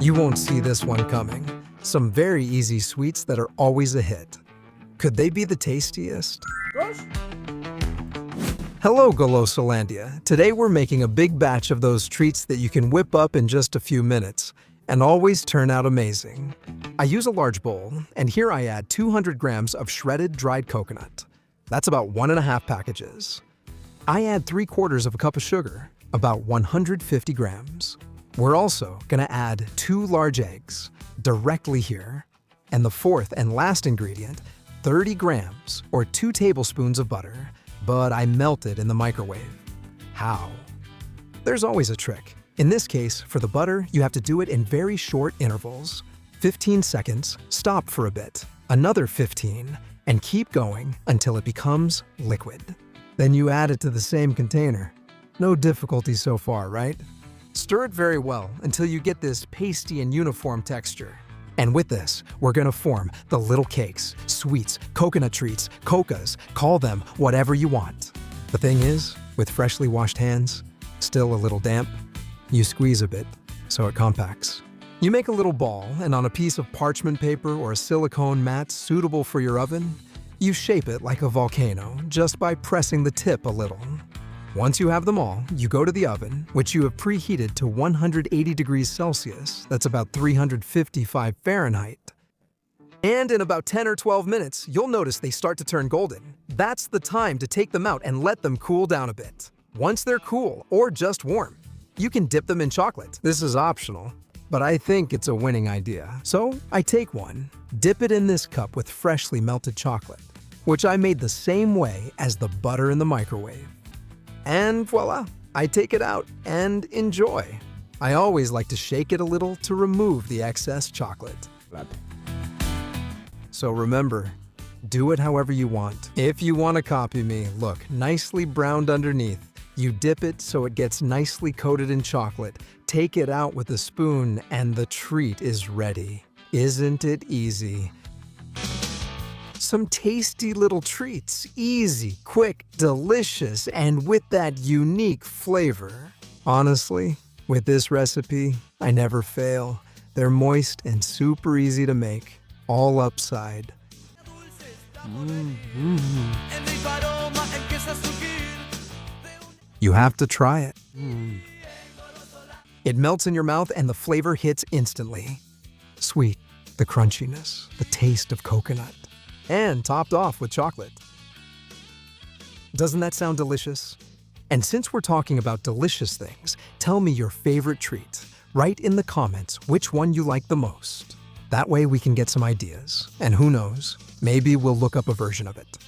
You won't see this one coming. Some very easy sweets that are always a hit. Could they be the tastiest? Hello, Golosolandia. Today we're making a big batch of those treats that you can whip up in just a few minutes and always turn out amazing. I use a large bowl, and here I add 200 grams of shredded dried coconut. That's about 1.5 packages. I add 3/4 of a cup of sugar, about 150 grams. We're also gonna add 2 large eggs directly here, and the fourth and last ingredient, 30 grams or 2 tablespoons of butter, but I melt it in the microwave. How? There's always a trick. In this case, for the butter, you have to do it in very short intervals. 15 seconds, stop for a bit, another 15, and keep going until it becomes liquid. Then you add it to the same container. No difficulty so far, right? Stir it very well until you get this pasty and uniform texture. And with this, we're gonna form the little cakes, sweets, coconut treats, cocoas, call them whatever you want. The thing is, with freshly washed hands, still a little damp, you squeeze a bit so it compacts. You make a little ball, and on a piece of parchment paper or a silicone mat suitable for your oven, you shape it like a volcano just by pressing the tip a little. Once you have them all, you go to the oven, which you have preheated to 180 degrees Celsius, that's about 355 Fahrenheit. And in about 10 or 12 minutes, you'll notice they start to turn golden. That's the time to take them out and let them cool down a bit. Once they're cool, or just warm, you can dip them in chocolate. This is optional, but I think it's a winning idea. So I take one, dip it in this cup with freshly melted chocolate, which I made the same way as the butter in the microwave. And voila, I take it out and enjoy. I always like to shake it a little to remove the excess chocolate. So remember, do it however you want. If you want to copy me, look, nicely browned underneath. You dip it so it gets nicely coated in chocolate, take it out with a spoon, and the treat is ready. Isn't it easy? Some tasty little treats, easy, quick, delicious, and with that unique flavor. Honestly, with this recipe, I never fail. They're moist and super easy to make, all upside. You have to try it. It melts in your mouth and the flavor hits instantly. Sweet, the crunchiness, the taste of coconut, and topped off with chocolate. Doesn't that sound delicious? And since we're talking about delicious things, tell me your favorite treat. Write in the comments which one you like the most. That way we can get some ideas. And who knows, maybe we'll look up a version of it.